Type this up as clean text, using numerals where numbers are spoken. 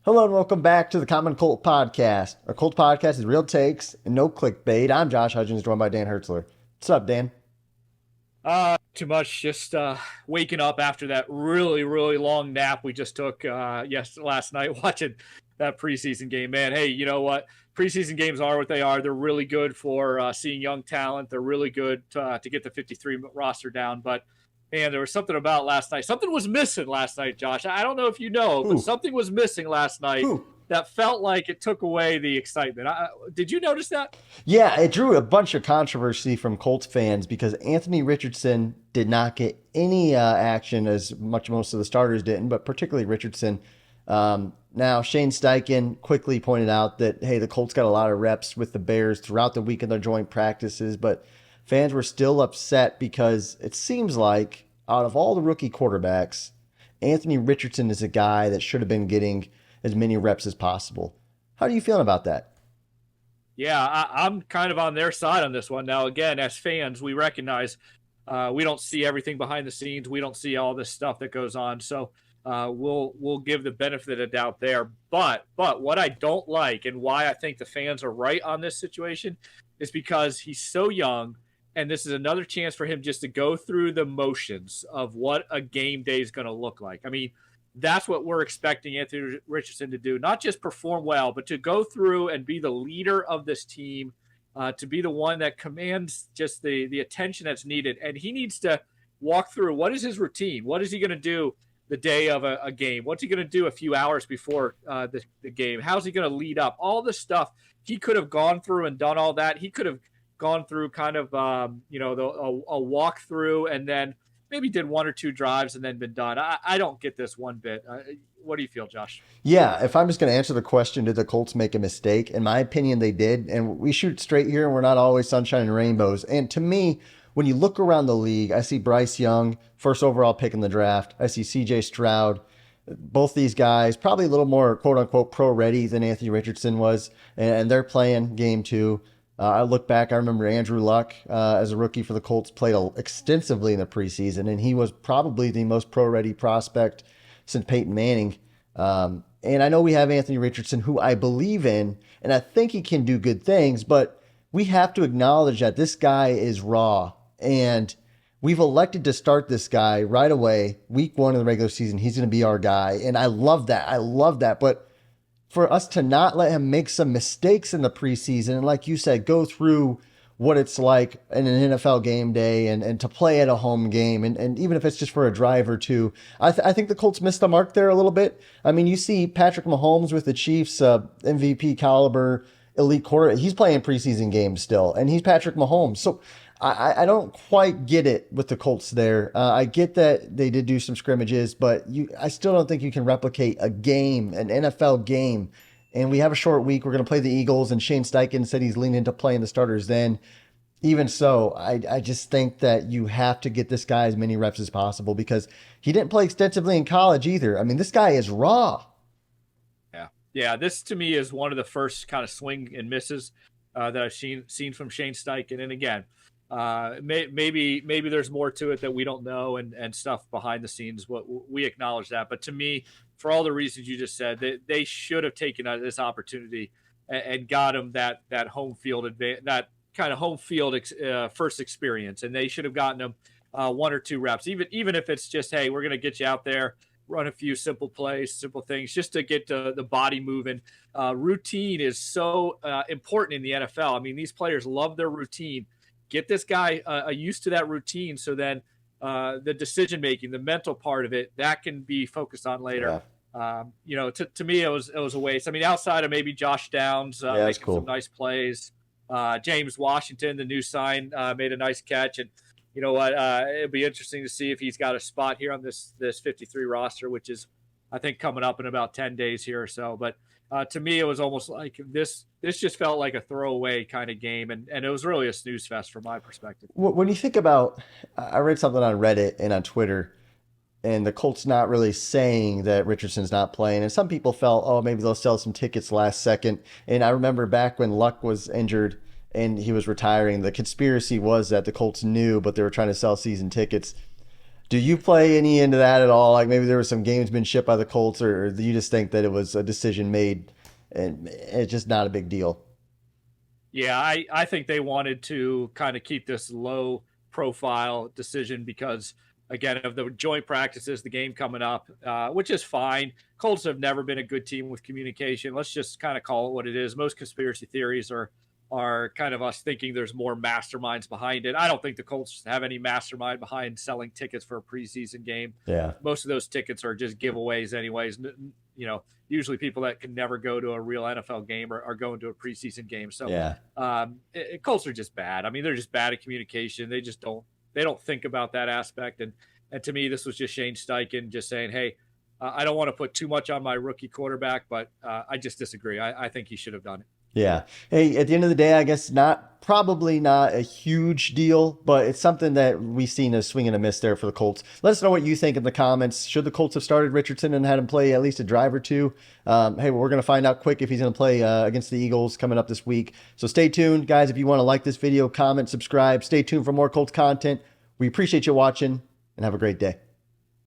Hello and welcome back to the Common Colt Podcast. Our Colt Podcast is real takes and no clickbait. I'm Josh Hudgens, joined by Dan Hertzler. What's up, Dan? Too much. Just waking up after that really long nap we just took last night watching that preseason game. Man, hey, you know what? Preseason games are what they are. They're really good for seeing young talent. They're really good to get the 53 roster down. But man, there was something about last night. Something was missing last night, Josh. I don't know if you know, but something was missing last night. That felt like it took away the excitement. Did you notice that? Yeah, it drew a bunch of controversy from Colts fans because Anthony Richardson did not get any action as much most of the starters didn't, but particularly Richardson. Now, Shane Steichen quickly pointed out that, hey, the Colts got a lot of reps with the Bears throughout the week in their joint practices, but fans were still upset because it seems like out of all the rookie quarterbacks, Anthony Richardson is a guy that should have been getting as many reps as possible. How are you feeling about that? Yeah, I'm kind of on their side on this one. Now, again, as fans, we recognize we don't see everything behind the scenes. We don't see all this stuff that goes on. So we'll give the benefit of the doubt there. But what I don't like and why I think the fans are right on this situation is because he's so young, and this is another chance for him just to go through the motions of what a game day is going to look like. I mean, that's what we're expecting Anthony Richardson to do, not just perform well, but to go through and be the leader of this team, to be the one that commands just the attention that's needed. And he needs to walk through what is his routine? What is he going to do the day of a game? What's he going to do a few hours before the game? How's he going to lead up? All this stuff. He could have gone through and done all that. He could have gone through kind of, a walkthrough and then maybe did one or two drives and then been done. I don't get this one bit. What do you feel, Josh? Yeah, if I'm just going to answer the question, did the Colts make a mistake? In my opinion, they did. And we shoot straight here, and we're not always sunshine and rainbows. And to me, when you look around the league, I see Bryce Young, first overall pick in the draft. I see CJ Stroud. Both these guys, probably a little more quote unquote pro ready than Anthony Richardson was. And they're playing game two. I look back, I remember Andrew Luck as a rookie for the Colts played extensively in the preseason, and he was probably the most pro-ready prospect since Peyton Manning. And I know we have Anthony Richardson, who I believe in, and I think he can do good things, but we have to acknowledge that this guy is raw, and we've elected to start this guy right away, week one of the regular season. He's going to be our guy, and I love that. I love that, but for us to not let him make some mistakes in the preseason and, like you said, go through what it's like in an NFL game day and to play at a home game, and even if it's just for a drive or two, I think the Colts missed the mark there a little bit. I mean, you see Patrick Mahomes with the Chiefs, MVP caliber, elite quarterback. He's playing preseason games still, and he's Patrick Mahomes. So I don't quite get it with the Colts there. I get that they did do some scrimmages, but I still don't think you can replicate a game, an NFL game. And we have a short week. We're going to play the Eagles, and Shane Steichen said he's leaning into playing the starters then. Even so, I just think that you have to get this guy as many reps as possible because he didn't play extensively in college either. I mean, this guy is raw. Yeah. This to me is one of the first kind of swing and misses that I've seen from Shane Steichen. And again, maybe there's more to it that we don't know and stuff behind the scenes. We acknowledge that, but to me, for all the reasons you just said, they should have taken this opportunity and got him that home field that kind of home field first experience, and they should have gotten him one or two reps, even if it's just, hey, we're going to get you out there, run a few simple plays, simple things, just to get the body moving. Routine is so important in the NFL. I mean, these players love their routine. Get this guy used to that routine, so then the decision making, the mental part of it, that can be focused on later. Yeah. To me, it was a waste. I mean, outside of maybe Josh Downs making some nice plays, James Washington, the new sign, made a nice catch, and you know what? It'd be interesting to see if he's got a spot here on this 53 roster, which is, I think, coming up in about 10 days here or so. But to me, it was almost like this just felt like a throwaway kind of game, and it was really a snooze fest from my perspective. When you think about, I read something on Reddit and on Twitter, and the Colts not really saying that Richardson's not playing. And some people felt, oh, maybe they'll sell some tickets last second. And I remember back when Luck was injured and he was retiring, the conspiracy was that the Colts knew, but they were trying to sell season tickets. Do you play any into that at all? Like maybe there were some gamesmanship by the Colts, or do you just think that it was a decision made and it's just not a big deal? Yeah, I think they wanted to kind of keep this low profile decision because, again, of the joint practices, the game coming up, which is fine. Colts have never been a good team with communication. Let's just kind of call it what it is. Most conspiracy theories are kind of us thinking there's more masterminds behind it. I don't think the Colts have any mastermind behind selling tickets for a preseason game. Yeah. Most of those tickets are just giveaways anyways. You know, usually people that can never go to a real NFL game are going to a preseason game. So Yeah. Colts are just bad. I mean, they're just bad at communication. They don't think about that aspect. And to me, this was just Shane Steichen just saying, hey, I don't want to put too much on my rookie quarterback, but I just disagree. I think he should have done it. Yeah. Hey, at the end of the day, I guess probably not a huge deal, but it's something that we've seen a swing and a miss there for the Colts. Let us know what you think in the comments. Should the Colts have started Richardson and had him play at least a drive or two? Hey, we're going to find out quick if he's going to play against the Eagles coming up this week. So stay tuned, guys. If you want to like this video, comment, subscribe, stay tuned for more Colts content. We appreciate you watching and have a great day.